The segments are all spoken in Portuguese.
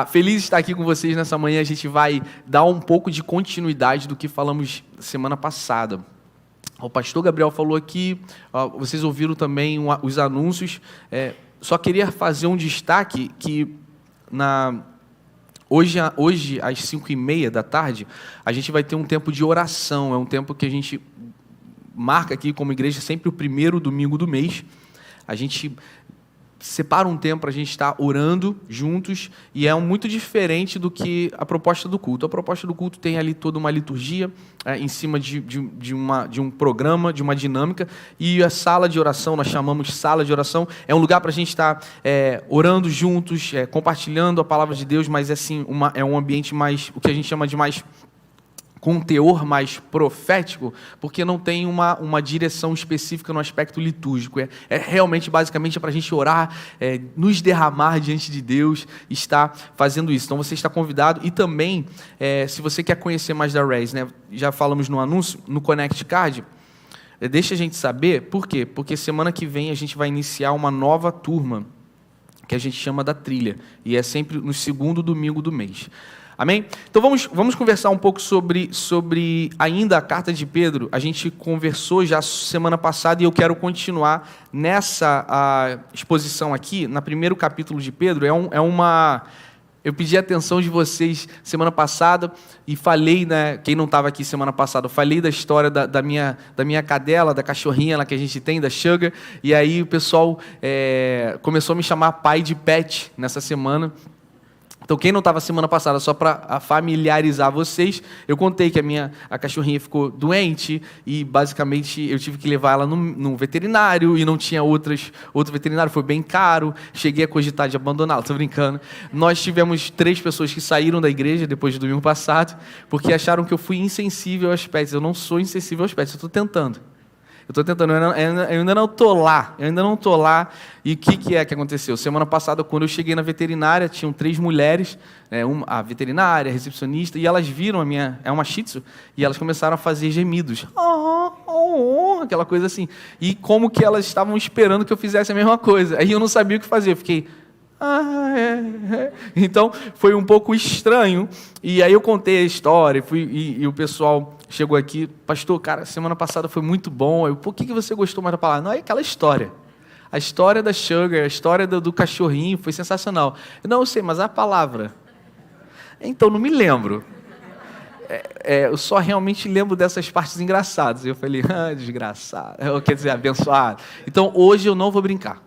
Feliz de estar aqui com vocês nessa manhã. A gente vai dar um pouco de continuidade do que falamos semana passada. O pastor Gabriel falou aqui, vocês ouviram também os anúncios. Só queria fazer um destaque que hoje às 5h30 da tarde, a gente vai ter um tempo de oração. É um tempo que a gente marca aqui como igreja sempre o primeiro domingo do mês. A gente separa um tempo para a gente estar orando juntos e é muito diferente do que a proposta do culto. A proposta do culto tem ali toda uma liturgia em cima de um programa, de uma dinâmica, e a sala de oração, nós chamamos sala de oração, é um lugar para a gente estar orando juntos, compartilhando a palavra de Deus, mas é um ambiente mais, o que a gente chama de mais com um teor mais profético, porque não tem uma direção específica no aspecto litúrgico. Realmente, basicamente, para a gente orar, nos derramar diante de Deus, estar fazendo isso. Então, você está convidado. E também, se você quer conhecer mais da Res, né, já falamos no anúncio, no Connect Card, deixa a gente saber. Por quê? Porque semana que vem a gente vai iniciar uma nova turma, que a gente chama da trilha, e é sempre no segundo domingo do mês. Amém? Então vamos conversar um pouco sobre ainda a carta de Pedro. A gente conversou já semana passada e eu quero continuar nessa exposição aqui, no primeiro capítulo de Pedro. Eu pedi a atenção de vocês semana passada e falei, né, quem não estava aqui semana passada, eu falei da história da minha cadela, da cachorrinha lá que a gente tem, da Sugar, e aí o pessoal começou a me chamar pai de pet nessa semana. Então, quem não estava semana passada, só para familiarizar vocês, eu contei que a cachorrinha ficou doente e, basicamente, eu tive que levar ela no veterinário e não tinha outro veterinário, foi bem caro, cheguei a cogitar de abandoná-la, estou brincando. Nós tivemos 3 pessoas que saíram da igreja depois do domingo passado, porque acharam que eu fui insensível aos pets. Eu não sou insensível aos pets, eu estou tentando. Eu ainda não estou lá. E o que aconteceu? Semana passada, quando eu cheguei na veterinária, tinham 3 mulheres, a veterinária, a recepcionista, e elas viram é uma Shih Tzu, e elas começaram a fazer gemidos. Aquela coisa assim. E como que elas estavam esperando que eu fizesse a mesma coisa. Aí eu não sabia o que fazer, eu fiquei... Então, foi um pouco estranho. E aí eu contei a história, e o pessoal chegou aqui, pastor, cara, semana passada foi muito bom. Por que você gostou mais da palavra? Não, é aquela história. A história da Sugar, a história do cachorrinho, foi sensacional. Não, eu sei, mas a palavra... Então, não me lembro. Eu só realmente lembro dessas partes engraçadas. Eu falei, desgraçado. Quer dizer, abençoado. Então, hoje eu não vou brincar.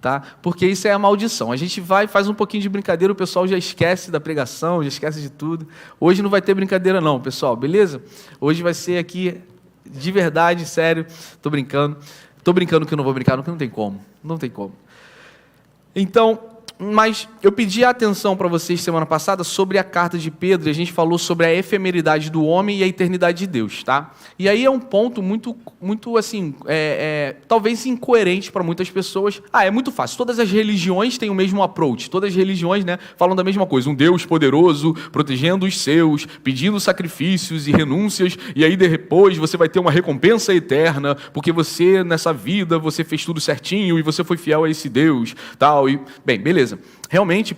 Tá? Porque isso é a maldição. A gente faz um pouquinho de brincadeira, o pessoal já esquece da pregação, já esquece de tudo. Hoje não vai ter brincadeira não, pessoal, beleza? Hoje vai ser aqui, de verdade, sério, estou brincando. Estou brincando que eu não vou brincar, porque não tem como. Não tem como. Então, mas eu pedi a atenção para vocês semana passada sobre a carta de Pedro, e a gente falou sobre a efemeridade do homem e a eternidade de Deus, tá? E aí é um ponto muito assim, talvez incoerente para muitas pessoas. É muito fácil, todas as religiões têm o mesmo approach, todas as religiões, né, falam da mesma coisa, um Deus poderoso, protegendo os seus, pedindo sacrifícios e renúncias, e aí depois você vai ter uma recompensa eterna, porque você, nessa vida, você fez tudo certinho, e você foi fiel a esse Deus, tal, e, bem, beleza. Realmente,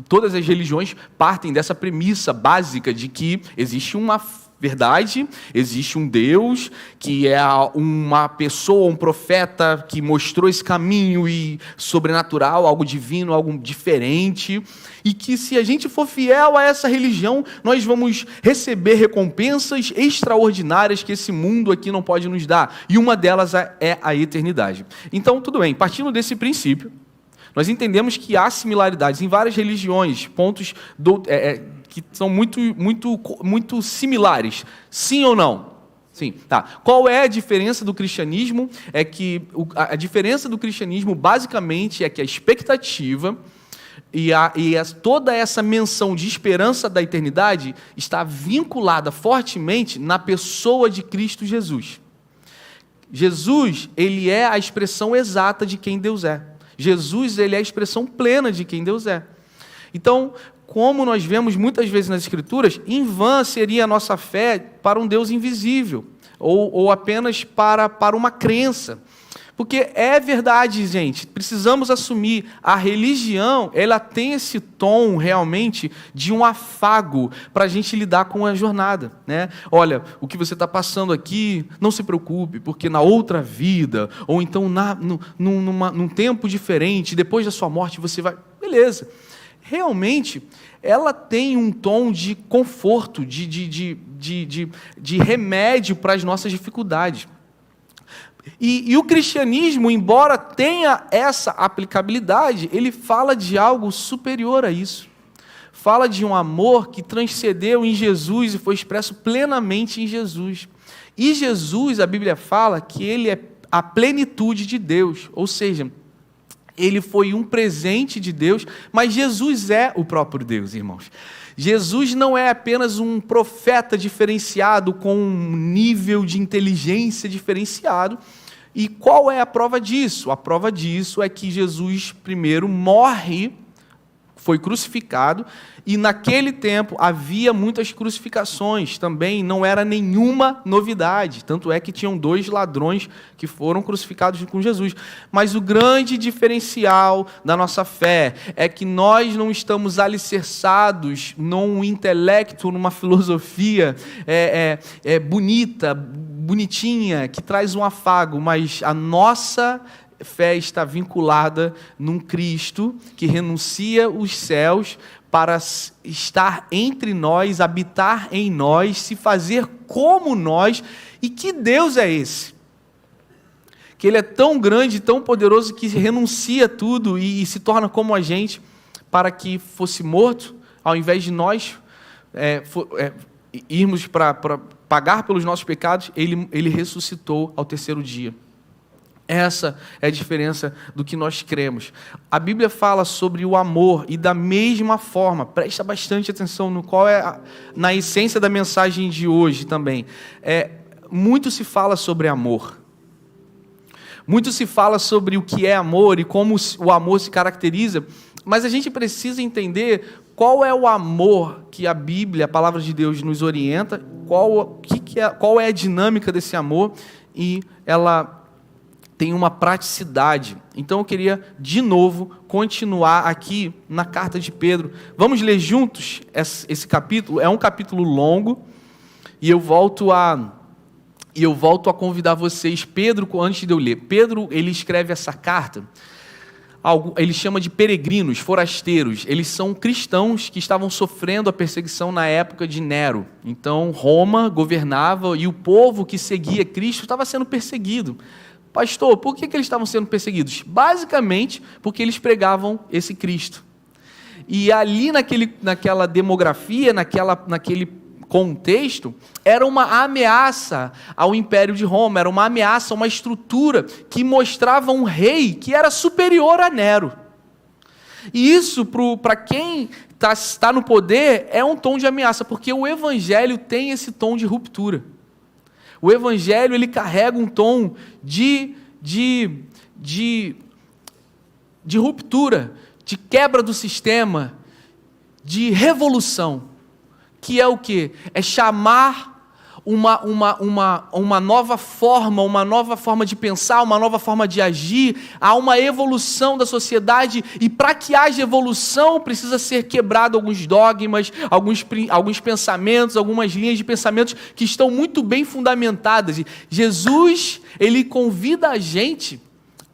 todas as religiões partem dessa premissa básica de que existe uma verdade, existe um Deus, que é uma pessoa, um profeta que mostrou esse caminho e sobrenatural, algo divino, algo diferente, e que se a gente for fiel a essa religião, nós vamos receber recompensas extraordinárias que esse mundo aqui não pode nos dar, e uma delas é a eternidade. Então, tudo bem, partindo desse princípio, nós entendemos que há similaridades em várias religiões, pontos que são muito similares. Sim ou não? Sim. Tá. Qual é a diferença do cristianismo? É que a diferença do cristianismo, basicamente, é que a expectativa e toda essa menção de esperança da eternidade está vinculada fortemente na pessoa de Cristo Jesus. Jesus, ele é a expressão exata de quem Deus é. Jesus, ele é a expressão plena de quem Deus é. Então, como nós vemos muitas vezes nas Escrituras, em vão seria a nossa fé para um Deus invisível, ou apenas para uma crença. Porque é verdade, gente, precisamos assumir, a religião, ela tem esse tom realmente de um afago para a gente lidar com a jornada, né? Olha, o que você está passando aqui, não se preocupe, porque na outra vida, ou então num tempo diferente, depois da sua morte, você vai... Beleza. Realmente, ela tem um tom de conforto, de remédio para as nossas dificuldades. E o cristianismo, embora tenha essa aplicabilidade, ele fala de algo superior a isso. Fala de um amor que transcendeu em Jesus e foi expresso plenamente em Jesus. E Jesus, a Bíblia fala que ele é a plenitude de Deus, ou seja, ele foi um presente de Deus, mas Jesus é o próprio Deus, irmãos. Jesus não é apenas um profeta diferenciado com um nível de inteligência diferenciado. E qual é a prova disso? A prova disso é que Jesus primeiro morre, foi crucificado, e naquele tempo havia muitas crucificações também, não era nenhuma novidade, tanto é que tinham 2 ladrões que foram crucificados com Jesus. Mas o grande diferencial da nossa fé é que nós não estamos alicerçados num intelecto, numa filosofia bonitinha, que traz um afago, mas a nossa fé está vinculada num Cristo que renuncia os céus para estar entre nós, habitar em nós, se fazer como nós. E que Deus é esse? Que Ele é tão grande, tão poderoso, que renuncia tudo e se torna como a gente, para que fosse morto, ao invés de nós irmos para pagar pelos nossos pecados, ele ressuscitou ao 3º dia. Essa é a diferença do que nós cremos. A Bíblia fala sobre o amor e da mesma forma, presta bastante atenção no qual na essência da mensagem de hoje também. Muito se fala sobre amor. Muito se fala sobre o que é amor e como o amor se caracteriza, mas a gente precisa entender qual é o amor que a Bíblia, a palavra de Deus, nos orienta, qual é a dinâmica desse amor, e ela tem uma praticidade. Então eu queria, de novo, continuar aqui na carta de Pedro. Vamos ler juntos esse capítulo? É um capítulo longo, e eu volto a convidar vocês. Pedro, antes de eu ler, Pedro, ele escreve essa carta, ele chama de peregrinos, forasteiros. Eles são cristãos que estavam sofrendo a perseguição na época de Nero. Então Roma governava e o povo que seguia Cristo estava sendo perseguido. Pastor, por que eles estavam sendo perseguidos? Basicamente, porque eles pregavam esse Cristo. E ali naquela demografia, naquele contexto, era uma ameaça ao Império de Roma, era uma ameaça a uma estrutura que mostrava um rei que era superior a Nero. E isso, para quem está no poder, é um tom de ameaça, porque o Evangelho tem esse tom de ruptura. O Evangelho, ele carrega um tom de ruptura, de quebra do sistema, de revolução, que é o quê? É chamar uma nova forma de pensar, uma nova forma de agir, há uma evolução da sociedade, e para que haja evolução precisa ser quebrado alguns dogmas, alguns pensamentos, algumas linhas de pensamentos que estão muito bem fundamentadas. E Jesus, ele convida a gente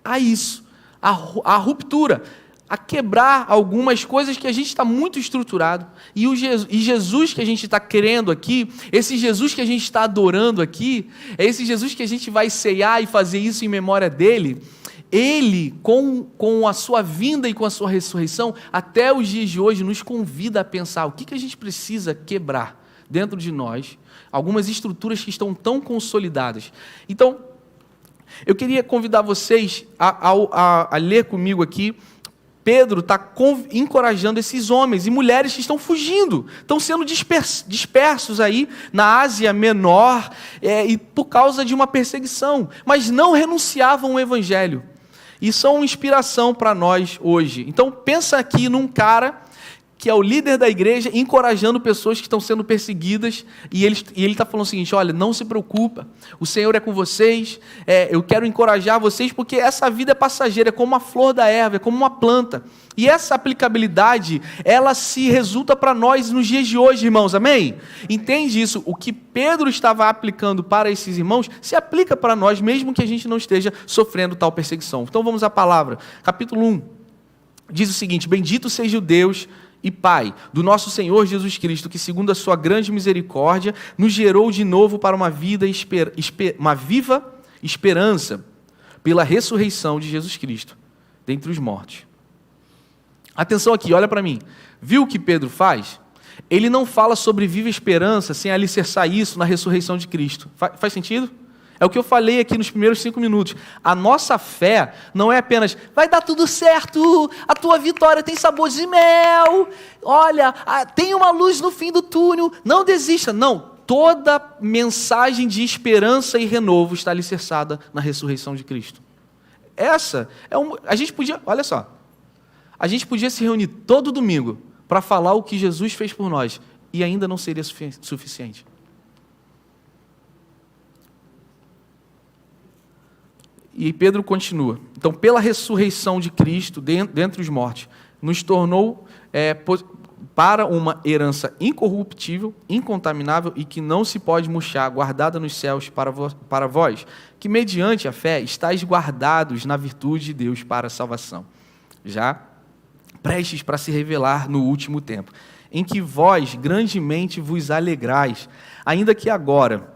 a isso, a ruptura, a quebrar algumas coisas que a gente está muito estruturado. E Jesus que a gente está querendo aqui, esse Jesus que a gente está adorando aqui, é esse Jesus que a gente vai ceiar e fazer isso em memória dele. Ele, com a sua vinda e com a sua ressurreição, até os dias de hoje, nos convida a pensar o que a gente precisa quebrar dentro de nós, algumas estruturas que estão tão consolidadas. Então, eu queria convidar vocês a ler comigo aqui. Pedro está encorajando esses homens e mulheres que estão fugindo, estão sendo dispersos aí na Ásia Menor, e por causa de uma perseguição, mas não renunciavam ao Evangelho. E são uma inspiração para nós hoje. Então pensa aqui num cara que é o líder da igreja, encorajando pessoas que estão sendo perseguidas, e ele está falando o seguinte: olha, não se preocupa, o Senhor é com vocês, eu quero encorajar vocês, porque essa vida é passageira, é como a flor da erva, é como uma planta, e essa aplicabilidade, ela se resulta para nós nos dias de hoje, irmãos, amém? Entende isso? O que Pedro estava aplicando para esses irmãos, se aplica para nós, mesmo que a gente não esteja sofrendo tal perseguição. Então vamos à palavra, capítulo 1, diz o seguinte: bendito seja o Deus e Pai do nosso Senhor Jesus Cristo, que segundo a sua grande misericórdia, nos gerou de novo para uma uma viva esperança, pela ressurreição de Jesus Cristo, dentre os mortos. Atenção aqui, olha para mim. Viu o que Pedro faz? Ele não fala sobre viva esperança sem alicerçar isso na ressurreição de Cristo. Faz sentido? É o que eu falei aqui nos primeiros 5 minutos. A nossa fé não é apenas, vai dar tudo certo, a tua vitória tem sabor de mel, olha, tem uma luz no fim do túnel, não desista. Não, toda mensagem de esperança e renovo está alicerçada na ressurreição de Cristo. Essa é a gente podia, olha só, a gente podia se reunir todo domingo para falar o que Jesus fez por nós e ainda não seria suficiente. E Pedro continua. Então, pela ressurreição de Cristo, dentre os mortos, nos tornou para uma herança incorruptível, incontaminável e que não se pode murchar, guardada nos céus para vós, que mediante a fé estáis guardados na virtude de Deus para a salvação, já prestes para se revelar no último tempo, em que vós grandemente vos alegrais, ainda que agora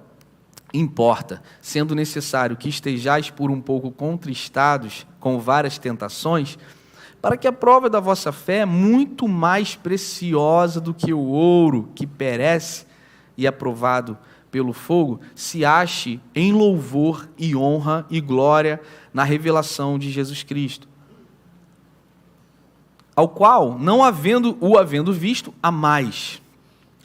importa, sendo necessário que estejais por um pouco contristados com várias tentações, para que a prova da vossa fé, muito mais preciosa do que o ouro que perece e é provado pelo fogo, se ache em louvor e honra e glória na revelação de Jesus Cristo, ao qual, não havendo visto, amais.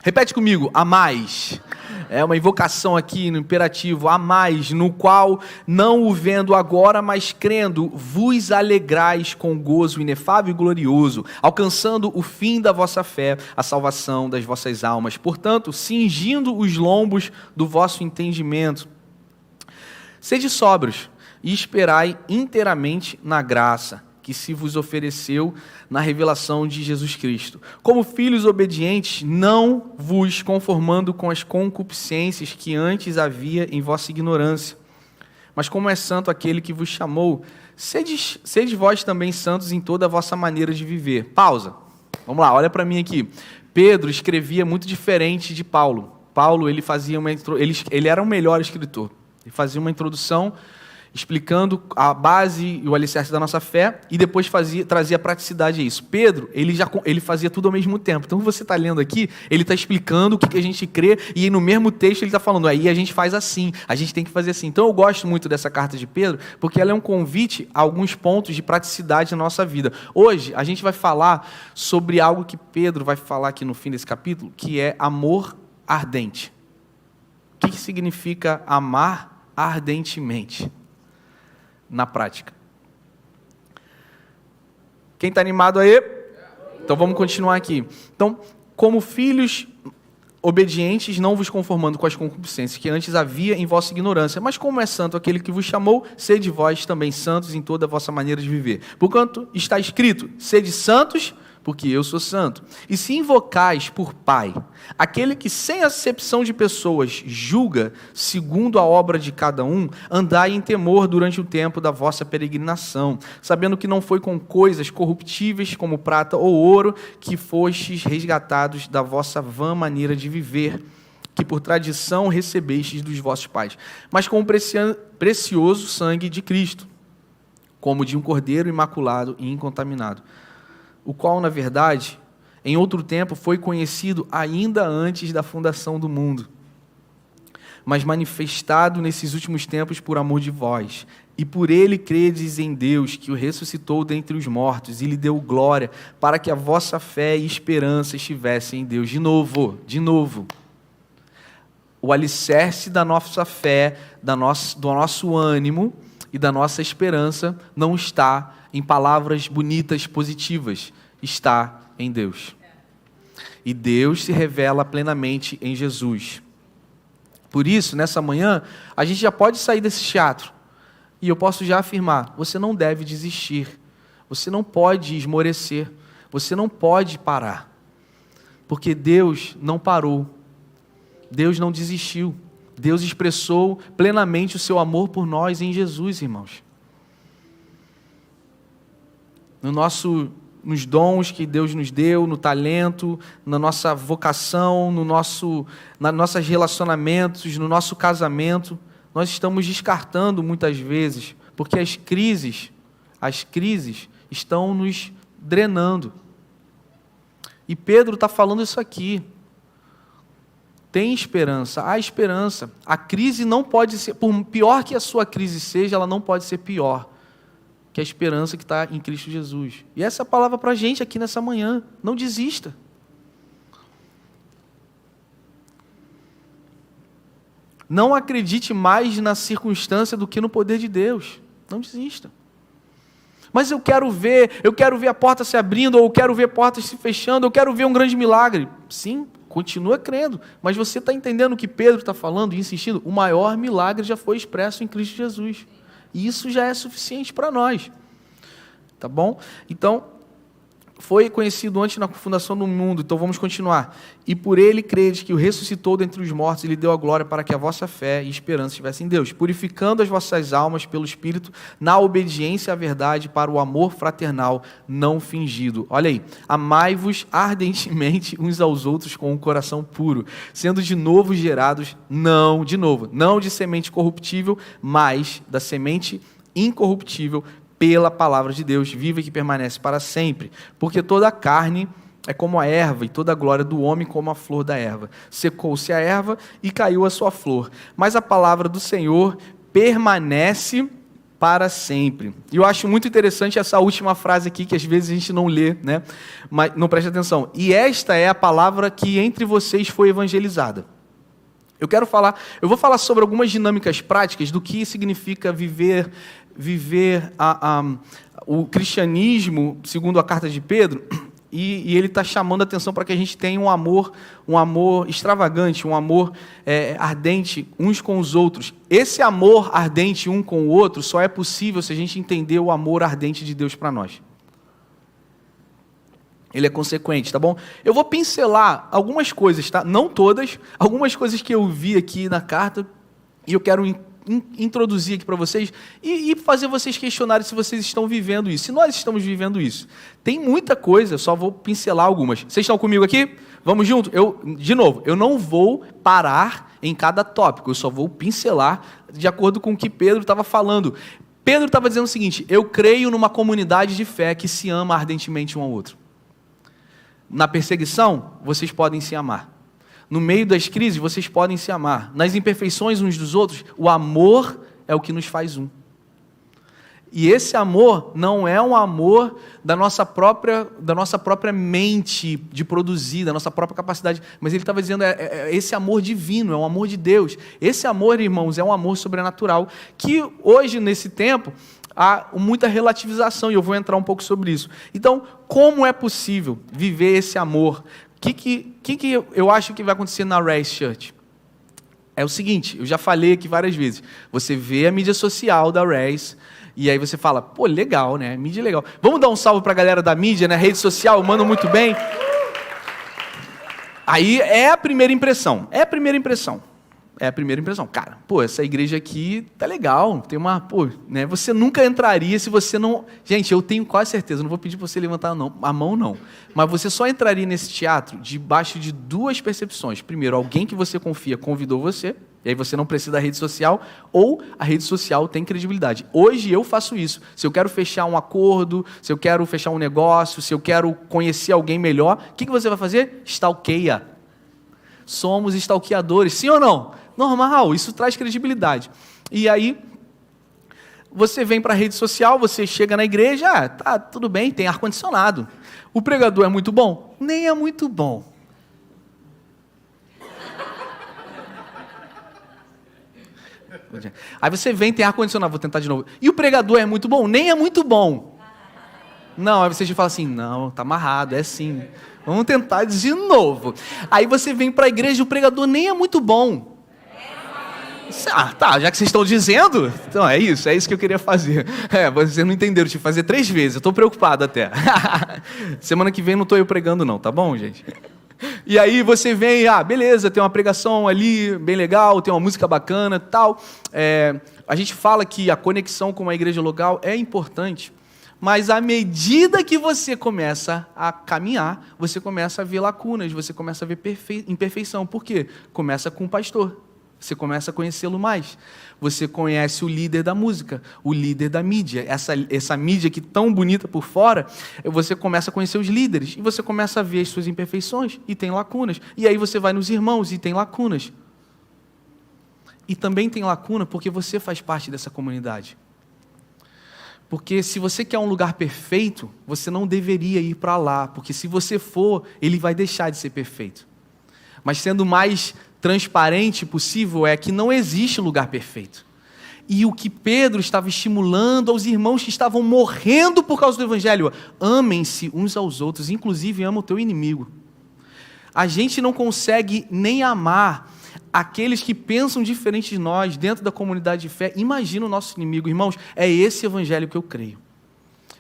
Repete comigo, amais. É uma invocação aqui no imperativo, amais, no qual, não o vendo agora, mas crendo, vos alegrais com gozo inefável e glorioso, alcançando o fim da vossa fé, a salvação das vossas almas. Portanto, cingindo os lombos do vosso entendimento, sede sóbrios e esperai inteiramente na graça que se vos ofereceu na revelação de Jesus Cristo. Como filhos obedientes, não vos conformando com as concupiscências que antes havia em vossa ignorância, mas como é santo aquele que vos chamou, sede vós também santos em toda a vossa maneira de viver. Pausa. Vamos lá, olha para mim aqui. Pedro escrevia muito diferente de Paulo. Paulo, ele era o melhor escritor. Ele fazia uma introdução explicando a base e o alicerce da nossa fé, e depois trazia praticidade a isso. Pedro, ele fazia tudo ao mesmo tempo. Então, você está lendo aqui, ele está explicando o que a gente crê, e no mesmo texto ele está falando, aí a gente faz assim, a gente tem que fazer assim. Então, eu gosto muito dessa carta de Pedro, porque ela é um convite a alguns pontos de praticidade na nossa vida. Hoje, a gente vai falar sobre algo que Pedro vai falar aqui no fim desse capítulo, que é amor ardente. O que significa amar ardentemente na prática? Quem está animado aí? Então vamos continuar aqui. Então, como filhos obedientes, não vos conformando com as concupiscências que antes havia em vossa ignorância, mas como é santo aquele que vos chamou, sede vós também santos em toda a vossa maneira de viver. Porquanto está escrito, sede santos, porque eu sou santo. E se invocais por Pai, aquele que sem acepção de pessoas julga segundo a obra de cada um, andai em temor durante o tempo da vossa peregrinação, sabendo que não foi com coisas corruptíveis como prata ou ouro que fostes resgatados da vossa vã maneira de viver, que por tradição recebestes dos vossos pais, mas com o precioso sangue de Cristo, como de um cordeiro imaculado e incontaminado, o qual, na verdade, em outro tempo foi conhecido ainda antes da fundação do mundo, mas manifestado nesses últimos tempos por amor de vós, e por ele credes em Deus, que o ressuscitou dentre os mortos e lhe deu glória, para que a vossa fé e esperança estivessem em Deus. De novo, o alicerce da nossa fé, do nosso ânimo e da nossa esperança não está em palavras bonitas, positivas, está em Deus. E Deus se revela plenamente em Jesus. Por isso, nessa manhã, a gente já pode sair desse teatro. E eu posso já afirmar, você não deve desistir. Você não pode esmorecer. Você não pode parar. Porque Deus não parou. Deus não desistiu. Deus expressou plenamente o seu amor por nós em Jesus, irmãos. Nos dons que Deus nos deu, no talento, na nossa vocação, nos nossos relacionamentos, no nosso casamento, nós estamos descartando muitas vezes, porque as crises estão nos drenando. E Pedro está falando isso aqui. Tem esperança, há esperança. A crise não pode ser, por pior que a sua crise seja, ela não pode ser pior que a esperança que está em Cristo Jesus. E essa é a palavra para a gente aqui nessa manhã. Não desista. Não acredite mais na circunstância do que no poder de Deus. Não desista. Mas eu quero ver a porta se abrindo, ou eu quero ver portas se fechando, eu quero ver um grande milagre. Sim, continua crendo. Mas você está entendendo o que Pedro está falando e insistindo? O maior milagre já foi expresso em Cristo Jesus. E isso já é suficiente para nós. Tá bom? Então, foi conhecido antes na fundação do mundo, então vamos continuar. E por ele credes que o ressuscitou dentre os mortos e lhe deu a glória para que a vossa fé e esperança estivessem em Deus, purificando as vossas almas pelo Espírito, na obediência à verdade, para o amor fraternal não fingido. Olha aí, amai-vos ardentemente uns aos outros com um coração puro, sendo de novo gerados, não de semente corruptível, mas da semente incorruptível, pela palavra de Deus, viva e que permanece para sempre. Porque toda a carne é como a erva, e toda a glória do homem como a flor da erva. Secou-se a erva e caiu a sua flor. Mas a palavra do Senhor permanece para sempre. E eu acho muito interessante essa última frase aqui, que às vezes a gente não lê, né? Mas não presta atenção. E esta é a palavra que entre vocês foi evangelizada. Eu vou falar sobre algumas dinâmicas práticas do que significa viver o cristianismo, segundo a carta de Pedro, e ele está chamando a atenção para que a gente tenha um amor extravagante, um amor ardente uns com os outros. Esse amor ardente um com o outro só é possível se a gente entender o amor ardente de Deus para nós. Ele é consequente, tá bom? Eu vou pincelar algumas coisas, tá? Não todas, algumas coisas que eu vi aqui na carta, e eu quero introduzir aqui para vocês e fazer vocês questionarem se vocês estão vivendo isso. Se nós estamos vivendo isso. Tem muita coisa, só vou pincelar algumas. Vocês estão comigo aqui? Vamos junto? Eu não vou parar em cada tópico, eu só vou pincelar de acordo com o que Pedro estava falando. Pedro estava dizendo o seguinte: eu creio numa comunidade de fé que se ama ardentemente um ao outro. Na perseguição, vocês podem se amar. No meio das crises, vocês podem se amar. Nas imperfeições uns dos outros, o amor é o que nos faz um. E esse amor não é um amor da nossa própria mente de produzir, da nossa própria capacidade. Mas ele estava dizendo, esse amor divino, é um amor de Deus. Esse amor, irmãos, é um amor sobrenatural, que hoje, nesse tempo, há muita relativização, e eu vou entrar um pouco sobre isso. Então, como é possível viver esse amor? O que eu acho que vai acontecer na Race Church? É o seguinte, eu já falei aqui várias vezes. Você vê a mídia social da Race, e aí você fala, pô, legal, né? Mídia é legal. Vamos dar um salve para a galera da mídia, né? Rede social, mandam muito bem. Aí é a primeira impressão. Cara, pô, essa igreja aqui tá legal, tem né? Você nunca entraria se você não... Gente, eu tenho quase certeza, não vou pedir para você levantar a mão, não. Mas você só entraria nesse teatro debaixo de duas percepções. Primeiro, alguém que você confia convidou você, e aí você não precisa da rede social, ou a rede social tem credibilidade. Hoje eu faço isso. Se eu quero fechar um acordo, se eu quero fechar um negócio, se eu quero conhecer alguém melhor, o que você vai fazer? Stalkeia. Somos stalkeadores, sim ou não? Normal, isso traz credibilidade. E aí, você vem para a rede social, você chega na igreja, tá tudo bem, tem ar-condicionado. O pregador é muito bom? Nem é muito bom. Aí você vem, tem ar-condicionado, vou tentar de novo. E o pregador é muito bom? Nem é muito bom. Não, aí você fala assim, não, tá amarrado, é sim. Vamos tentar de novo. Aí você vem para a igreja e o pregador nem é muito bom. Ah, tá, já que vocês estão dizendo, então é isso que eu queria fazer. Vocês não entenderam, tive que fazer 3 vezes, eu estou preocupado até. Semana que vem não estou eu pregando não, tá bom, gente? E aí você vem, beleza, tem uma pregação ali bem legal, tem uma música bacana e tal. A gente fala que a conexão com a igreja local é importante, mas à medida que você começa a caminhar, você começa a ver lacunas, você começa a ver imperfeição. Por quê? Começa com o pastor. Você começa a conhecê-lo mais. Você conhece o líder da música, o líder da mídia. Essa mídia que tão bonita por fora, você começa a conhecer os líderes. E você começa a ver as suas imperfeições e tem lacunas. E aí você vai nos irmãos e tem lacunas. E também tem lacuna porque você faz parte dessa comunidade. Porque se você quer um lugar perfeito, você não deveria ir para lá. Porque se você for, ele vai deixar de ser perfeito. Mas sendo mais transparente possível é que não existe lugar perfeito. E o que Pedro estava estimulando aos irmãos que estavam morrendo por causa do evangelho: amem-se uns aos outros, inclusive ama o teu inimigo. A gente não consegue nem amar aqueles que pensam diferente de nós dentro da comunidade de fé. Imagina o nosso inimigo. Irmãos, é esse evangelho que eu creio.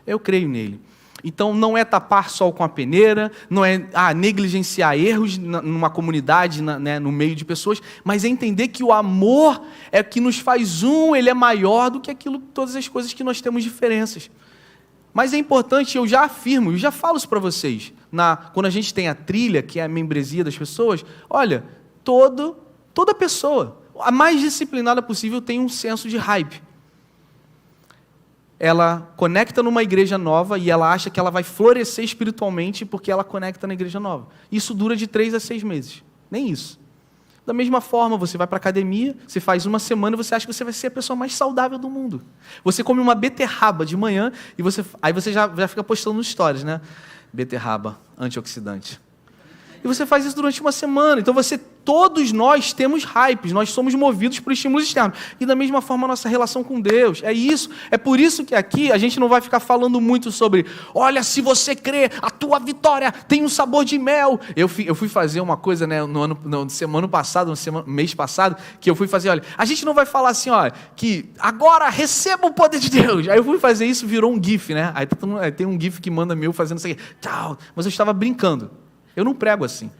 Eu creio nele. Então, não é tapar sol com a peneira, não é negligenciar erros numa comunidade, no meio de pessoas, mas é entender que o amor é que nos faz ele é maior do que todas as coisas que nós temos diferenças. Mas é importante, eu já afirmo, eu já falo isso para vocês, quando a gente tem a trilha, que é a membresia das pessoas, olha, toda pessoa, a mais disciplinada possível, tem um senso de hype. Ela conecta numa igreja nova e ela acha que ela vai florescer espiritualmente porque ela conecta na igreja nova. Isso dura de 3 a 6 meses. Nem isso. Da mesma forma, você vai para a academia, você faz uma semana e você acha que você vai ser a pessoa mais saudável do mundo. Você come uma beterraba de manhã e aí você já fica postando nos stories, né? Beterraba, antioxidante. E você faz isso durante uma semana. Então todos nós temos hypes, nós somos movidos por estímulos externos. E da mesma forma a nossa relação com Deus. É por isso que aqui a gente não vai ficar falando muito sobre, olha, se você crê, a tua vitória tem um sabor de mel. Eu fui fazer uma coisa, né, mês passado, que eu fui fazer, olha, a gente não vai falar assim, olha, que agora receba o poder de Deus. Aí eu fui fazer isso, virou um gif, né? Aí tem um gif que manda meu fazendo isso aqui, tchau. Mas eu estava brincando. Eu não prego assim.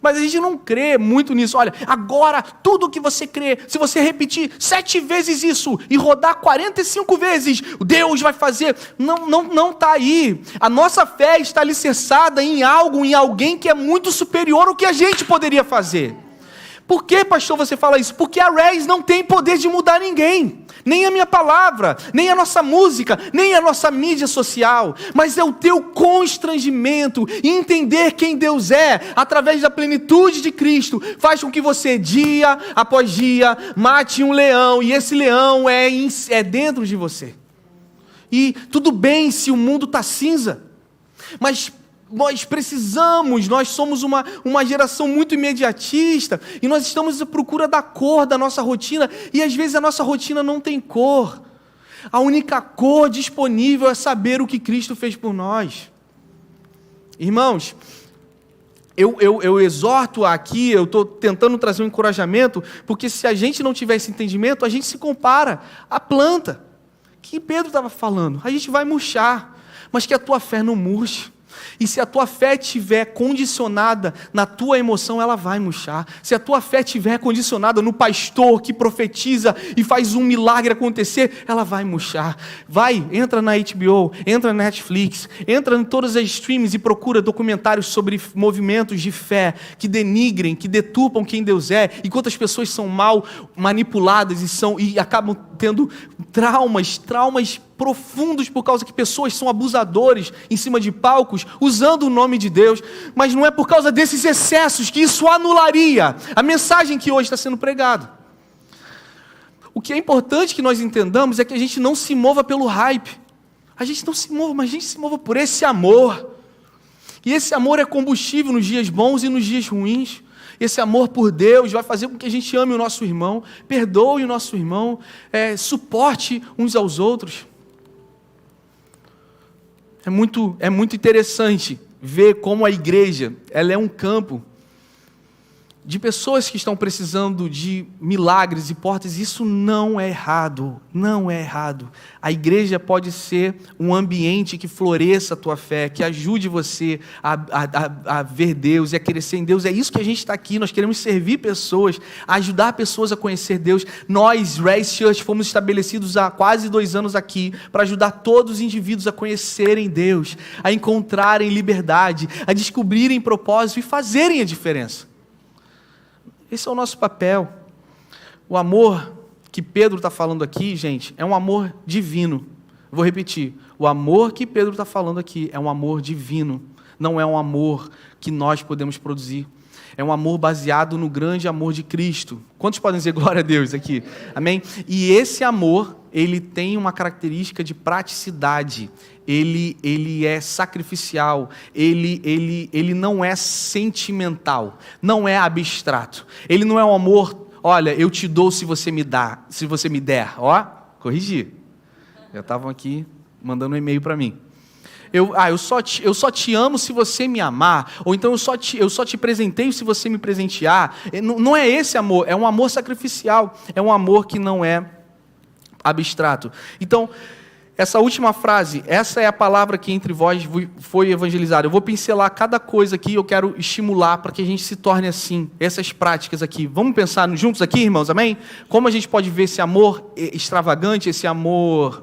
Mas a gente não crê muito nisso. Olha, agora, tudo que você crê, se você repetir 7 vezes isso e rodar 45 vezes, Deus vai fazer. Não está aí. A nossa fé está alicerçada em alguém que é muito superior ao que a gente poderia fazer. Por que, pastor, você fala isso? Porque a Reis não tem poder de mudar ninguém. Nem a minha palavra, nem a nossa música, nem a nossa mídia social. Mas é o teu constrangimento e entender quem Deus é, através da plenitude de Cristo, faz com que você, dia após dia, mate um leão. E esse leão é dentro de você. E tudo bem se o mundo está cinza, mas nós somos uma geração muito imediatista e nós estamos à procura da cor da nossa rotina e às vezes a nossa rotina não tem cor. A única cor disponível é saber o que Cristo fez por nós. Irmãos, eu exorto aqui, eu estou tentando trazer um encorajamento, porque se a gente não tiver esse entendimento, a gente se compara à planta que Pedro estava falando. A gente vai murchar, mas que a tua fé não murche. E se a tua fé estiver condicionada na tua emoção, ela vai murchar. Se a tua fé estiver condicionada no pastor que profetiza e faz um milagre acontecer, ela vai murchar. Entra na HBO, entra na Netflix, entra em todas as streams e procura documentários sobre movimentos de fé que denigrem, que deturpam quem Deus é, e quantas pessoas são mal manipuladas e acabam tendo traumas profundos por causa que pessoas são abusadores em cima de palcos, usando o nome de Deus, mas não é por causa desses excessos que isso anularia a mensagem que hoje está sendo pregada. O que é importante que nós entendamos é que a gente não se mova pelo hype, a gente não se mova, mas a gente se mova por esse amor, e esse amor é combustível nos dias bons e nos dias ruins. Esse amor por Deus vai fazer com que a gente ame o nosso irmão, perdoe o nosso irmão, suporte uns aos outros. É muito interessante vê como a igreja, ela é um campo de pessoas que estão precisando de milagres e portas. Isso não é errado, não é errado. A igreja pode ser um ambiente que floresça a tua fé, que ajude você a ver Deus e a crescer em Deus. É isso que a gente está aqui, nós queremos servir pessoas, ajudar pessoas a conhecer Deus. Nós, Race Church, fomos estabelecidos há quase 2 anos aqui para ajudar todos os indivíduos a conhecerem Deus, a encontrarem liberdade, a descobrirem propósito e fazerem a diferença. Esse é o nosso papel. O amor que Pedro está falando aqui, gente, é um amor divino. Vou repetir. O amor que Pedro está falando aqui é um amor divino. Não é um amor que nós podemos produzir. É um amor baseado no grande amor de Cristo. Quantos podem dizer glória a Deus aqui? Amém? E esse amor, ele tem uma característica de praticidade. Ele é sacrificial, ele não é sentimental, não é abstrato. Ele não é um amor, olha, eu te dou se você me der. Ó, corrigi. Já estavam aqui mandando um e-mail para mim. Eu só te amo se você me amar, ou então eu só te presenteio se você me presentear. Não é esse amor, é um amor sacrificial, é um amor que não é abstrato. Então, essa última frase, essa é a palavra que entre vós foi evangelizada. Eu vou pincelar cada coisa aqui, eu quero estimular para que a gente se torne assim, essas práticas aqui. Vamos pensar juntos aqui, irmãos, amém? Como a gente pode ver esse amor extravagante, esse amor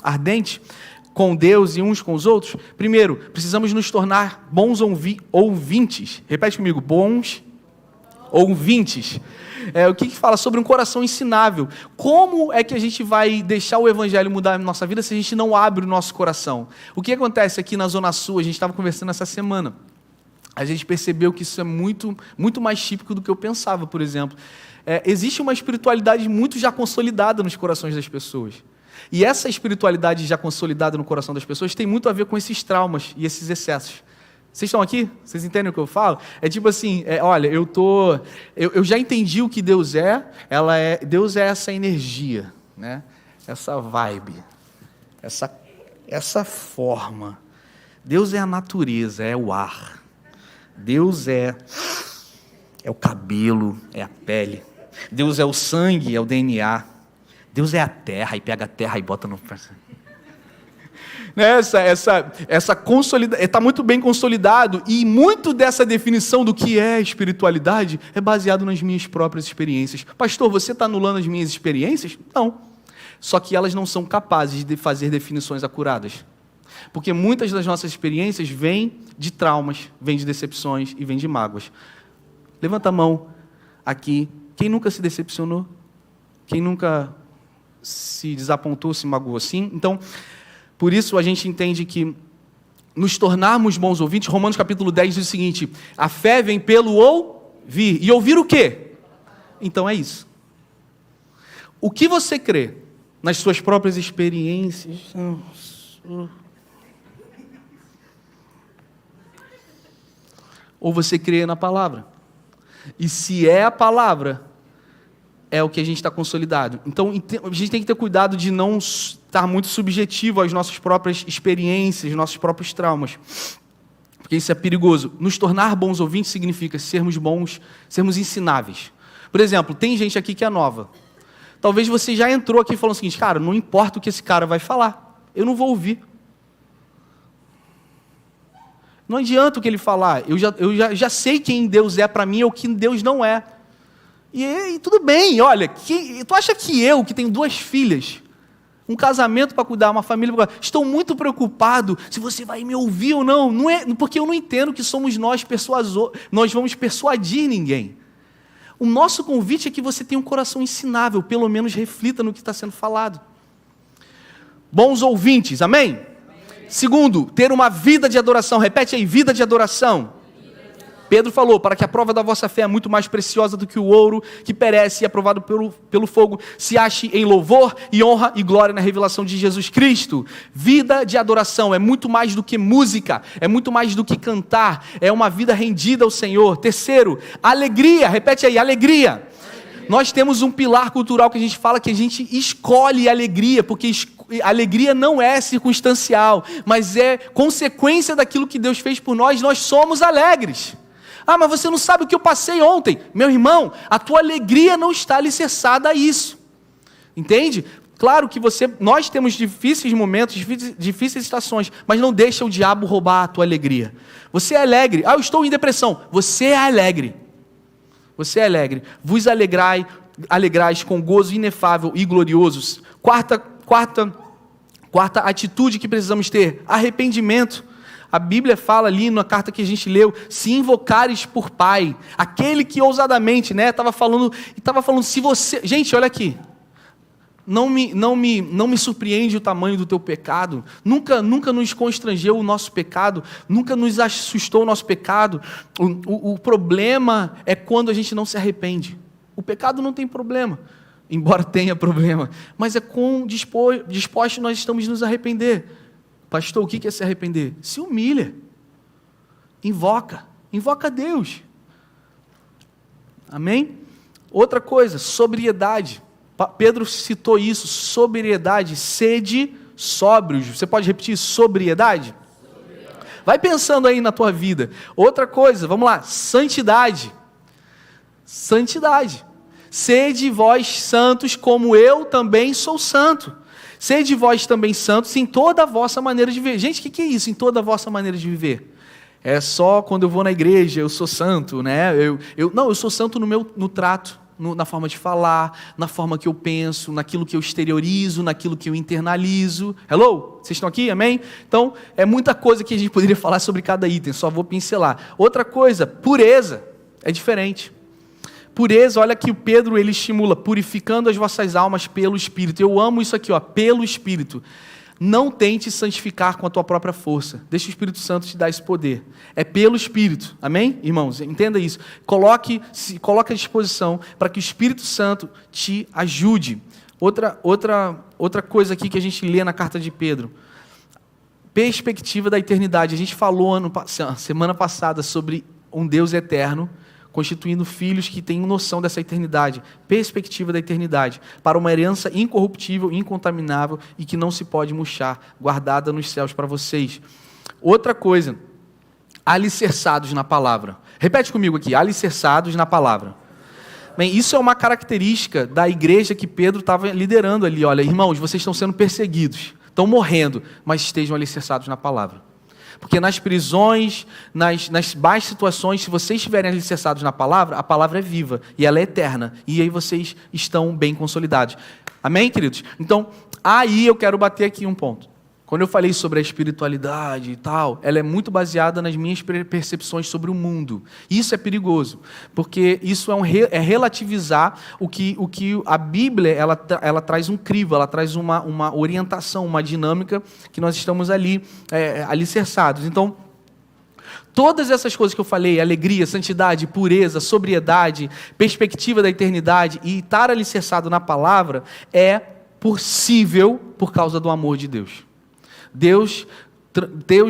ardente com Deus e uns com os outros? Primeiro, precisamos nos tornar bons ouvintes. Repete comigo, bons ouvintes. O que fala sobre um coração ensinável. Como é que a gente vai deixar o evangelho mudar a nossa vida se a gente não abre o nosso coração? O que acontece aqui na Zona Sul, a gente estava conversando essa semana, a gente percebeu que isso é muito, muito mais típico do que eu pensava, por exemplo. Existe uma espiritualidade muito já consolidada nos corações das pessoas. E essa espiritualidade já consolidada no coração das pessoas tem muito a ver com esses traumas e esses excessos. Vocês estão aqui? Vocês entendem o que eu falo? É tipo assim, olha, eu já entendi o que Deus é. Deus é essa energia, né? Essa vibe, essa forma. Deus é a natureza, é o ar. Deus é o cabelo, é a pele. Deus é o sangue, é o DNA. Deus é a terra, e pega a terra e bota no... Essa consolidação está muito bem consolidado, e muito dessa definição do que é espiritualidade é baseado nas minhas próprias experiências. Pastor, você está anulando as minhas experiências? Não. Só que elas não são capazes de fazer definições acuradas. Porque muitas das nossas experiências vêm de traumas, vêm de decepções e vêm de mágoas. Levanta a mão aqui. Quem nunca se decepcionou? Quem nunca se desapontou, se magoou assim? Então, por isso a gente entende que nos tornarmos bons ouvintes, Romanos capítulo 10 diz o seguinte: a fé vem pelo ouvir. E ouvir o quê? Então é isso. O que você crê nas suas próprias experiências? Ou você crê na palavra? E se é a palavra, é o que a gente está consolidado. Então, a gente tem que ter cuidado de não estar muito subjetivo às nossas próprias experiências, nossos próprios traumas. Porque isso é perigoso. Nos tornar bons ouvintes significa sermos bons, sermos ensináveis. Por exemplo, tem gente aqui que é nova. Talvez você já entrou aqui falando o seguinte: cara, não importa o que esse cara vai falar, eu não vou ouvir. Não adianta o que ele falar, eu já sei quem Deus é para mim ou quem Deus não é. E tudo bem, olha, tu acha que eu, que tenho 2 filhas, um casamento para cuidar, uma família para cuidar, estou muito preocupado se você vai me ouvir ou não? Não é, porque eu não entendo que somos nós vamos persuadir ninguém. O nosso convite é que você tenha um coração ensinável, pelo menos reflita no que está sendo falado. Bons ouvintes, amém? Segundo, ter uma vida de adoração. Repete aí, vida de adoração. Pedro falou, para que a prova da vossa fé é muito mais preciosa do que o ouro, que perece e é provado pelo fogo, se ache em louvor e honra e glória na revelação de Jesus Cristo. Vida de adoração é muito mais do que música, é muito mais do que cantar, é uma vida rendida ao Senhor. Terceiro, alegria. Repete aí, alegria. Nós temos um pilar cultural que a gente fala que a gente escolhe alegria, porque alegria não é circunstancial, mas é consequência daquilo que Deus fez por nós. Nós somos alegres. Ah, mas você não sabe o que eu passei ontem. Meu irmão, a tua alegria não está alicerçada a isso. Entende? Claro que nós temos difíceis momentos, difíceis estações, mas não deixa o diabo roubar a tua alegria. Você é alegre. Ah, eu estou em depressão. Você é alegre. Você é alegre. Vos alegrais com gozo inefável e glorioso. Quarta atitude que precisamos ter: arrependimento. A Bíblia fala ali na carta que a gente leu: se invocares por Pai, aquele que ousadamente, estava falando, se você... Gente, olha aqui. Não me surpreende o tamanho do teu pecado. Nunca nos constrangeu o nosso pecado. Nunca nos assustou o nosso pecado. O problema é quando a gente não se arrepende. O pecado não tem problema, embora tenha problema. Mas é com disposto nós estamos nos arrepender. Pastor, o que é se arrepender? Se humilha. Invoca a Deus. Amém? Outra coisa, sobriedade. Pedro citou isso, sobriedade, sede sóbrios. Você pode repetir, sobriedade? Vai pensando aí na tua vida. Outra coisa, vamos lá, santidade. Santidade. Sede vós santos como eu também sou santo. Sede vós também santos em toda a vossa maneira de viver. Gente, o que é isso, em toda a vossa maneira de viver? É só quando eu vou na igreja, eu sou santo, né? Eu sou santo no trato, na forma de falar, na forma que eu penso, naquilo que eu exteriorizo, naquilo que eu internalizo. Hello? Vocês estão aqui? Amém? Então, é muita coisa que a gente poderia falar sobre cada item, só vou pincelar. Outra coisa, pureza. É diferente. Pureza, olha que o Pedro ele estimula, purificando as vossas almas pelo Espírito. Eu amo isso aqui, pelo Espírito. Não tente santificar com a tua própria força. Deixa o Espírito Santo te dar esse poder. É pelo Espírito. Amém? Irmãos, entenda isso. Coloque à disposição para que o Espírito Santo te ajude. Outra coisa aqui que a gente lê na carta de Pedro. Perspectiva da eternidade. A gente falou semana passada sobre um Deus eterno, constituindo filhos que têm noção dessa eternidade, perspectiva da eternidade, para uma herança incorruptível, incontaminável e que não se pode murchar, guardada nos céus para vocês. Outra coisa, alicerçados na palavra. Repete comigo aqui, alicerçados na palavra. Bem, isso é uma característica da igreja que Pedro estava liderando ali. Olha, irmãos, vocês estão sendo perseguidos, estão morrendo, mas estejam alicerçados na palavra. Porque nas prisões, nas baixas situações, se vocês estiverem alicerçados na palavra, a palavra é viva e ela é eterna. E aí vocês estão bem consolidados. Amém, queridos? Então, aí eu quero bater aqui um ponto. Quando eu falei sobre a espiritualidade e tal, ela é muito baseada nas minhas percepções sobre o mundo. Isso é perigoso, porque isso é relativizar o que a Bíblia ela traz um crivo, ela traz uma orientação, uma dinâmica que nós estamos ali alicerçados. Então, todas essas coisas que eu falei, alegria, santidade, pureza, sobriedade, perspectiva da eternidade e estar alicerçado na palavra, é possível por causa do amor de Deus. Deus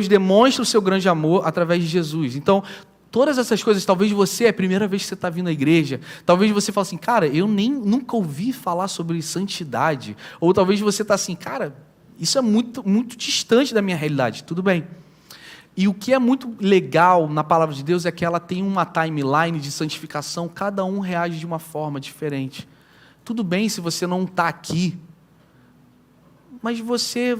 demonstra o seu grande amor através de Jesus. Então, todas essas coisas, talvez você, é a primeira vez que você está vindo à igreja, talvez você fale assim, cara, eu nunca ouvi falar sobre santidade. Ou talvez você está assim, cara, isso é muito, muito distante da minha realidade. Tudo bem. E o que é muito legal na palavra de Deus é que ela tem uma timeline de santificação, cada um reage de uma forma diferente. Tudo bem se você não está aqui, mas você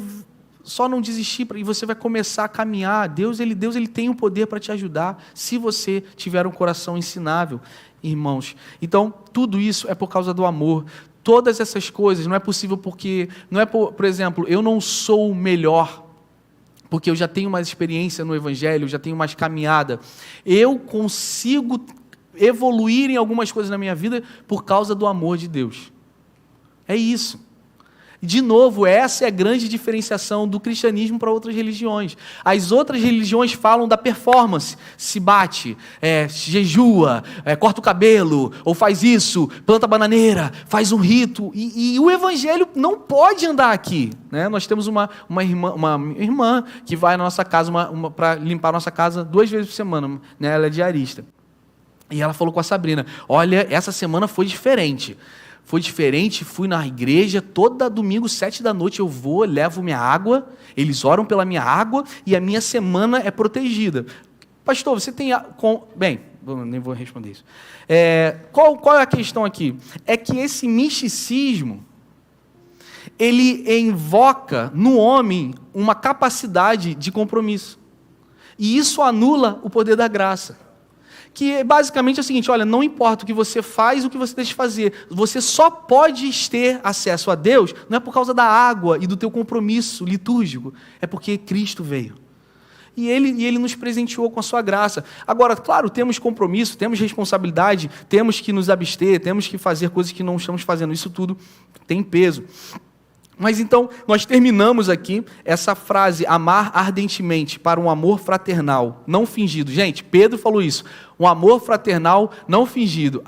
só não desistir e você vai começar a caminhar. Deus ele tem o poder para te ajudar, se você tiver um coração ensinável, irmãos. Então, tudo isso é por causa do amor. Todas essas coisas não é possível porque, por exemplo, eu não sou o melhor, porque eu já tenho mais experiência no Evangelho, eu já tenho mais caminhada. Eu consigo evoluir em algumas coisas na minha vida por causa do amor de Deus. É isso. De novo, essa é a grande diferenciação do cristianismo para outras religiões. As outras religiões falam da performance, se bate, jejua, corta o cabelo, ou faz isso, planta bananeira, faz um rito, e o evangelho não pode andar aqui. Né? Nós temos uma irmã que vai na nossa casa para limpar a nossa casa 2 vezes por semana, né? Ela é diarista. E ela falou com a Sabrina, olha, essa semana foi diferente. foi diferente, fui na igreja, todo domingo, 7 da noite, eu vou, levo minha água, eles oram pela minha água e a minha semana é protegida. Pastor, você tem... Bem, nem vou responder isso. Qual é a questão aqui? É que esse misticismo, ele invoca no homem uma capacidade de compromisso. E isso anula o poder da graça. Que é basicamente o seguinte, olha, não importa o que você faz, o que você deixa de fazer, você só pode ter acesso a Deus, não é por causa da água e do teu compromisso litúrgico, é porque Cristo veio. E ele nos presenteou com a sua graça. Agora, claro, temos compromisso, temos responsabilidade, temos que nos abster, temos que fazer coisas que não estamos fazendo, isso tudo tem peso. Mas então, nós terminamos aqui essa frase, amar ardentemente, para um amor fraternal, não fingido. Gente, Pedro falou isso, um amor fraternal não fingido.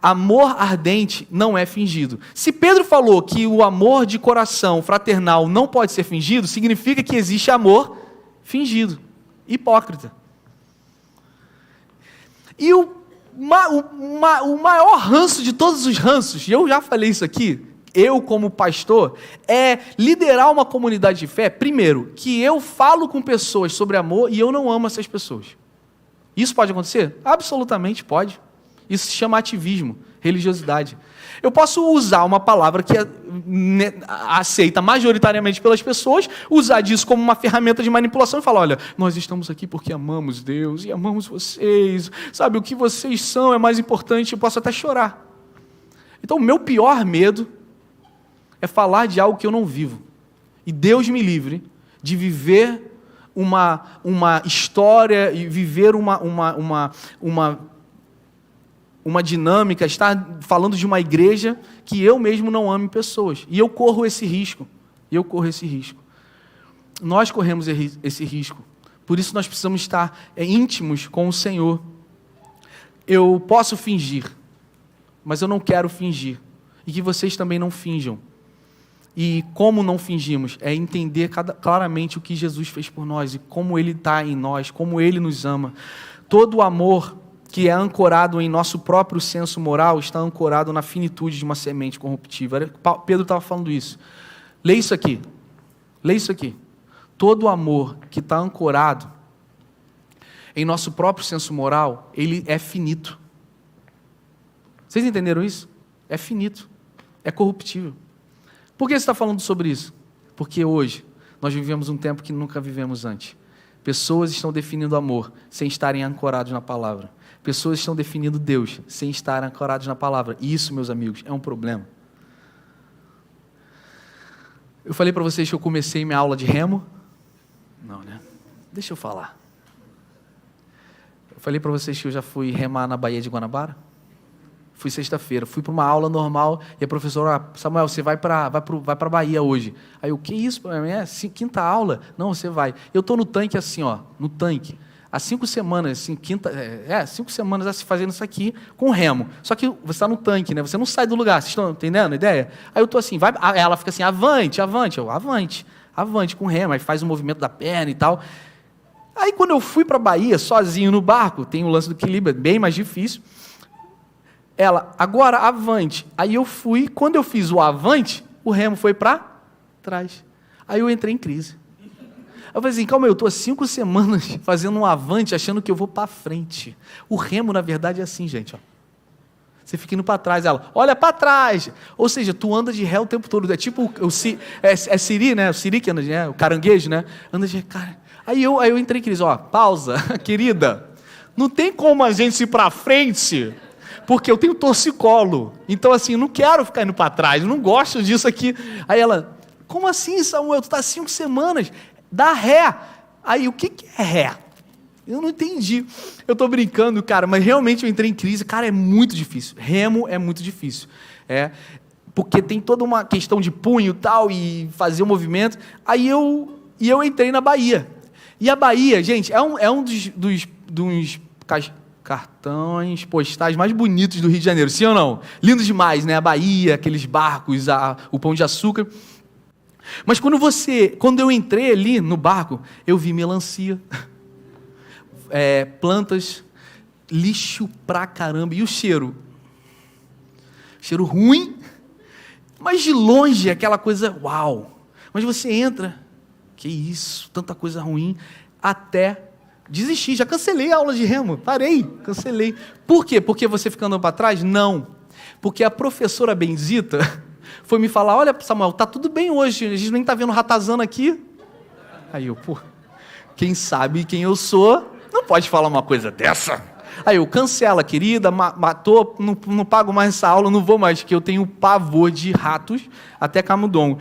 Amor ardente não é fingido. Se Pedro falou que o amor de coração fraternal não pode ser fingido, significa que existe amor fingido, hipócrita. E o maior ranço de todos os ranços, e eu já falei isso aqui, eu como pastor, é liderar uma comunidade de fé, primeiro, que eu falo com pessoas sobre amor e eu não amo essas pessoas. Isso pode acontecer? Absolutamente pode. Isso se chama ativismo, religiosidade. Eu posso usar uma palavra que é aceita majoritariamente pelas pessoas, usar disso como uma ferramenta de manipulação e falar, olha, nós estamos aqui porque amamos Deus e amamos vocês, sabe, o que vocês são é mais importante, eu posso até chorar. Então, o meu pior medo é falar de algo que eu não vivo. E Deus me livre de viver uma história e viver uma dinâmica, estar falando de uma igreja que eu mesmo não ame pessoas. E eu corro esse risco. Nós corremos esse risco. Por isso nós precisamos estar íntimos com o Senhor. Eu posso fingir, mas eu não quero fingir. E que vocês também não finjam. E como não fingimos? É entender claramente o que Jesus fez por nós e como Ele está em nós, como Ele nos ama. Todo o amor que é ancorado em nosso próprio senso moral está ancorado na finitude de uma semente corruptível. Pedro estava falando isso. Lê isso aqui. Todo o amor que está ancorado em nosso próprio senso moral, ele é finito. Vocês entenderam isso? É finito. É corruptível. Por que você está falando sobre isso? Porque hoje nós vivemos um tempo que nunca vivemos antes. Pessoas estão definindo amor sem estarem ancorados na palavra. Pessoas estão definindo Deus sem estarem ancorados na palavra. E isso, meus amigos, é um problema. Eu falei para vocês que eu comecei minha aula de remo? Não, né? Deixa eu falar. Eu falei para vocês que eu já fui remar na Baía de Guanabara? Fui sexta-feira, fui para uma aula normal e a professora, Samuel, você vai para a Bahia hoje. Aí eu, que isso? Quinta aula? Não, você vai. Eu estou no tanque assim, ó, no tanque. Há 5 semanas, 5 semanas assim, fazendo isso aqui com remo. Só que você está no tanque, né? Você não sai do lugar, vocês estão entendendo a ideia? Aí eu estou assim, ela fica assim, avante. Eu, avante com remo. Aí faz o movimento da perna e tal. Aí quando eu fui para a Bahia, sozinho no barco, tem o lance do equilíbrio, é bem mais difícil. Ela, agora avante. Aí eu fui, quando eu fiz o avante, o remo foi para trás. Aí eu entrei em crise. Eu falei assim, calma aí, eu estou há 5 semanas fazendo um avante, achando que eu vou para frente. O remo, na verdade, é assim, gente. Ó. Você fica indo para trás. Ela, olha para trás. Ou seja, tu anda de ré o tempo todo. É tipo Siri, né? O Siri que anda de ré, o caranguejo, né? Anda de ré, cara. Aí eu entrei em crise. Ó, pausa, querida. Não tem como a gente ir para frente... porque eu tenho torcicolo, então assim, não quero ficar indo para trás, não gosto disso aqui. Aí ela, como assim, Samuel, tu está 5 semanas, dá ré. Aí, o que é ré? Eu não entendi. Eu estou brincando, cara, mas realmente eu entrei em crise. Cara, é muito difícil, remo é muito difícil. Porque tem toda uma questão de punho e tal, e fazer o movimento. Aí eu entrei na Bahia. E a Bahia, gente, é um dos cartões postais mais bonitos do Rio de Janeiro, sim ou não? Lindo demais, né? A Bahia, aqueles barcos, o Pão de Açúcar. Mas quando eu entrei ali no barco, eu vi melancia, plantas, lixo pra caramba. E o cheiro? Cheiro ruim, Mas de longe, aquela coisa, uau. Mas você entra, que isso, tanta coisa ruim, até desistir. Já cancelei a aula de remo, parei, cancelei. Por quê? Porque você fica andando para trás? Não. Porque a professora benzita foi me falar, olha, Samuel, tá tudo bem hoje, a gente nem tá vendo ratazana aqui. Aí eu, pô, quem sabe quem eu sou, não pode falar uma coisa dessa. Aí eu, cancela, querida, matou, não pago mais essa aula, não vou mais, porque eu tenho pavor de ratos até camundongo.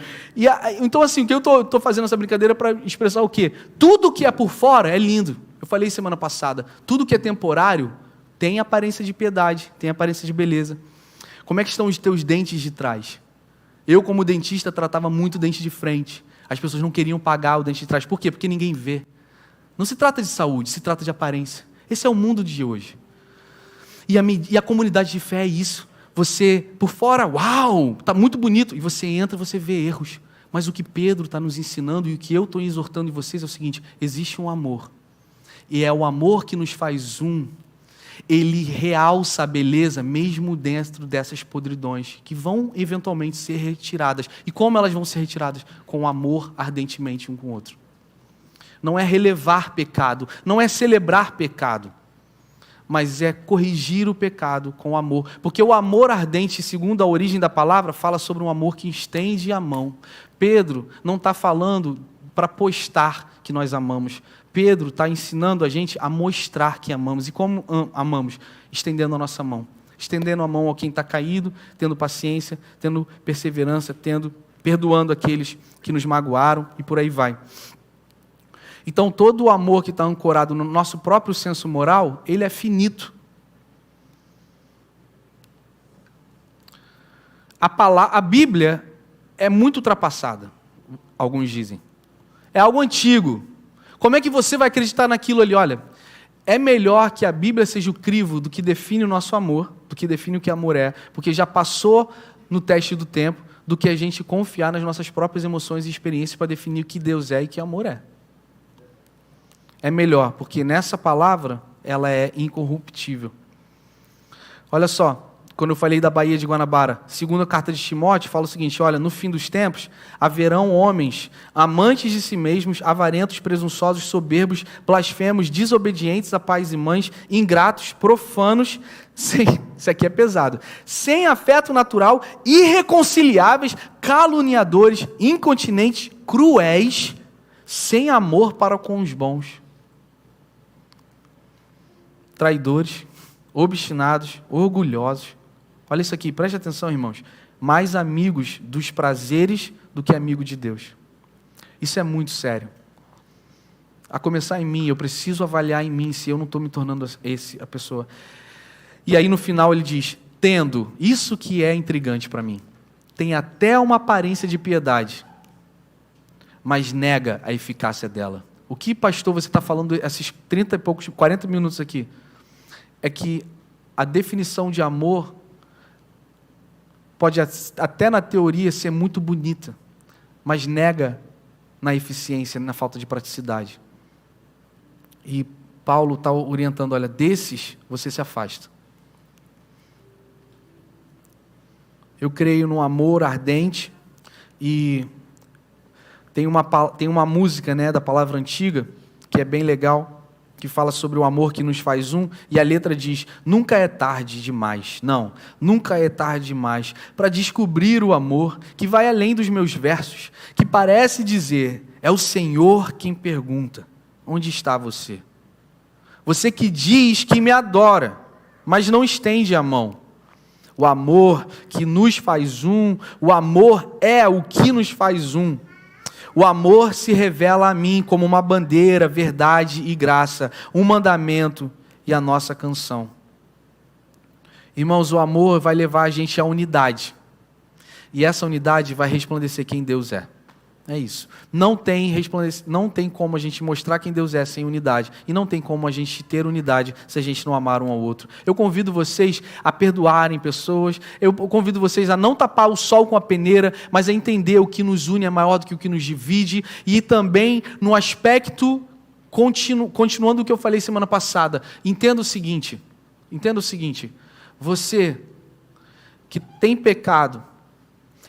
Então, assim, o que eu estou fazendo essa brincadeira para expressar o quê? Tudo que é por fora é lindo. Eu falei semana passada, tudo que é temporário tem aparência de piedade, tem aparência de beleza. Como é que estão os teus dentes de trás? Eu, como dentista, tratava muito o dente de frente. As pessoas não queriam pagar o dente de trás. Por quê? Porque ninguém vê. Não se trata de saúde, se trata de aparência. Esse é o mundo de hoje. E a comunidade de fé é isso. Você, por fora, uau, está muito bonito. E você entra, você vê erros. Mas o que Pedro está nos ensinando e o que eu estou exortando em vocês é o seguinte: existe um amor. E é o amor que nos faz um. Ele realça a beleza mesmo dentro dessas podridões, que vão eventualmente ser retiradas. E como elas vão ser retiradas? Com amor ardentemente um com o outro. Não é relevar pecado, não é celebrar pecado, mas é corrigir o pecado com amor. Porque o amor ardente, segundo a origem da palavra, fala sobre um amor que estende a mão. Pedro não está falando para postar que nós amamos. Pedro está ensinando a gente a mostrar que amamos. E como amamos? Estendendo a nossa mão. Estendendo a mão a quem está caído, tendo paciência, tendo perseverança, perdoando aqueles que nos magoaram e por aí vai. Então, todo o amor que está ancorado no nosso próprio senso moral, ele é finito. A Bíblia é muito ultrapassada, alguns dizem. É algo antigo. Como é que você vai acreditar naquilo ali? Olha, é melhor que a Bíblia seja o crivo do que define o nosso amor, do que define o que amor é, porque já passou no teste do tempo, do que a gente confiar nas nossas próprias emoções e experiências para definir o que Deus é e que amor é. É melhor, porque nessa palavra, ela é incorruptível. Olha só, quando eu falei da Baía de Guanabara, segunda carta de Timóteo, fala o seguinte, olha, no fim dos tempos, haverão homens amantes de si mesmos, avarentos, presunçosos, soberbos, blasfemos, desobedientes a pais e mães, ingratos, profanos, isso aqui é pesado, sem afeto natural, irreconciliáveis, caluniadores, incontinentes, cruéis, sem amor para com os bons. Traidores, obstinados, orgulhosos. Olha isso aqui, preste atenção, irmãos. Mais amigos dos prazeres do que amigo de Deus. Isso é muito sério. A começar em mim, eu preciso avaliar em mim se eu não estou me tornando a pessoa. E aí no final ele diz, tendo, isso que é intrigante para mim, tem até uma aparência de piedade, mas nega a eficácia dela. O que, pastor, você está falando esses 30 e poucos, 40 minutos aqui? É que a definição de amor pode até na teoria ser muito bonita, mas nega na eficiência, na falta de praticidade. E Paulo está orientando, olha, desses você se afasta. Eu creio no amor ardente e tem uma música, né, da palavra antiga, que é bem legal, que fala sobre o amor que nos faz um, e a letra diz, nunca é tarde demais, não, nunca é tarde demais, para descobrir o amor que vai além dos meus versos, que parece dizer, é o Senhor quem pergunta, onde está você? Você que diz que me adora, mas não estende a mão. O amor que nos faz um, o amor é o que nos faz um. O amor se revela a mim como uma bandeira, verdade e graça, um mandamento e a nossa canção. Irmãos, o amor vai levar a gente à unidade. E essa unidade vai resplandecer quem Deus é. É isso. Não tem como a gente mostrar quem Deus é sem unidade. E não tem como a gente ter unidade se a gente não amar um ao outro. Eu convido vocês a perdoarem pessoas. Eu convido vocês a não tapar o sol com a peneira, mas a entender o que nos une é maior do que o que nos divide. E também no aspecto, continuando o que eu falei semana passada, entenda o seguinte. Você que tem pecado,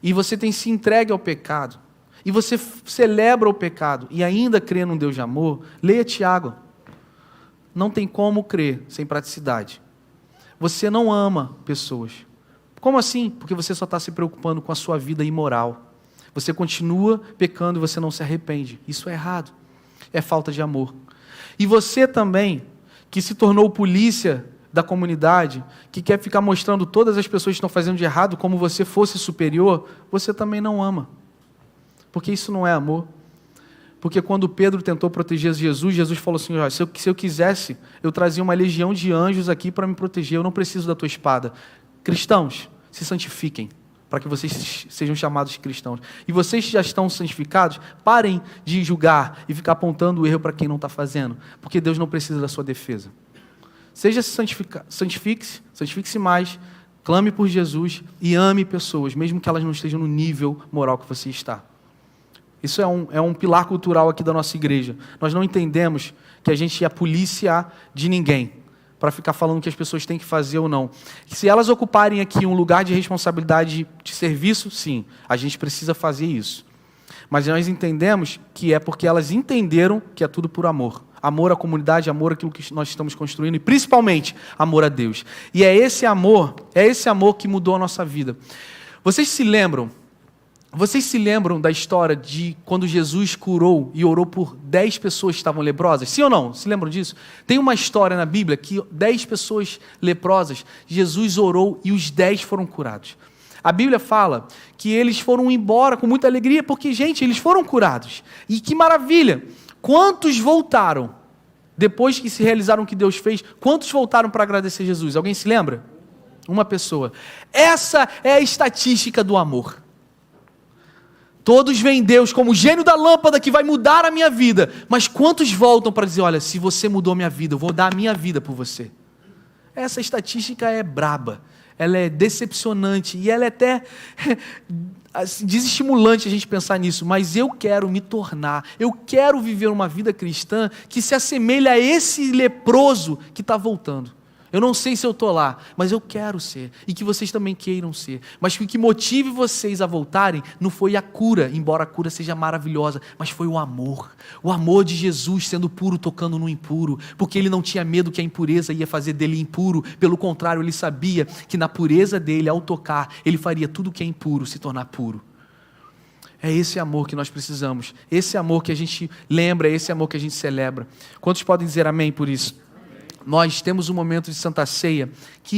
e você tem se entregue ao pecado, e você celebra o pecado, e ainda crê num Deus de amor, leia Tiago. Não tem como crer sem praticidade. Você não ama pessoas. Como assim? Porque você só está se preocupando com a sua vida imoral. Você continua pecando e você não se arrepende. Isso é errado. É falta de amor. E você também, que se tornou polícia da comunidade, que quer ficar mostrando todas as pessoas que estão fazendo de errado como você fosse superior, você também não ama. Porque isso não é amor. Porque quando Pedro tentou proteger Jesus, Jesus falou assim, se eu quisesse, eu trazia uma legião de anjos aqui para me proteger, eu não preciso da tua espada. Cristãos, se santifiquem, para que vocês sejam chamados cristãos. E vocês que já estão santificados, parem de julgar e ficar apontando o erro para quem não está fazendo, porque Deus não precisa da sua defesa. Santifique-se mais, clame por Jesus e ame pessoas, mesmo que elas não estejam no nível moral que você está. Isso é um pilar cultural aqui da nossa igreja. Nós não entendemos que a gente é a polícia de ninguém, para ficar falando o que as pessoas têm que fazer ou não. Se elas ocuparem aqui um lugar de responsabilidade de serviço, sim, a gente precisa fazer isso. Mas nós entendemos que é porque elas entenderam que é tudo por amor. Amor à comunidade, amor àquilo que nós estamos construindo e principalmente amor a Deus. E é esse amor que mudou a nossa vida. Vocês se lembram da história de quando Jesus curou e orou por 10 pessoas que estavam leprosas? Sim ou não? Se lembram disso? Tem uma história na Bíblia que 10 pessoas leprosas, Jesus orou e os 10 foram curados. A Bíblia fala que eles foram embora com muita alegria porque, gente, eles foram curados. E que maravilha! Quantos voltaram? Depois que se realizaram o que Deus fez, quantos voltaram para agradecer Jesus? Alguém se lembra? Uma pessoa. Essa é a estatística do amor. Todos veem Deus como o gênio da lâmpada que vai mudar a minha vida. Mas quantos voltam para dizer, olha, se você mudou a minha vida, eu vou dar a minha vida por você. Essa estatística é braba. Ela é decepcionante e ela é até desestimulante a gente pensar nisso. Mas eu quero viver uma vida cristã que se assemelha a esse leproso que está voltando. Eu não sei se eu estou lá, mas eu quero ser. E que vocês também queiram ser. Mas o que motive vocês a voltarem não foi a cura, embora a cura seja maravilhosa, mas foi o amor. O amor de Jesus sendo puro, tocando no impuro. Porque ele não tinha medo que a impureza ia fazer dele impuro. Pelo contrário, ele sabia que na pureza dele, ao tocar, ele faria tudo que é impuro se tornar puro. É esse amor que nós precisamos. Esse amor que a gente lembra, esse amor que a gente celebra. Quantos podem dizer amém por isso? Nós temos um momento de Santa Ceia que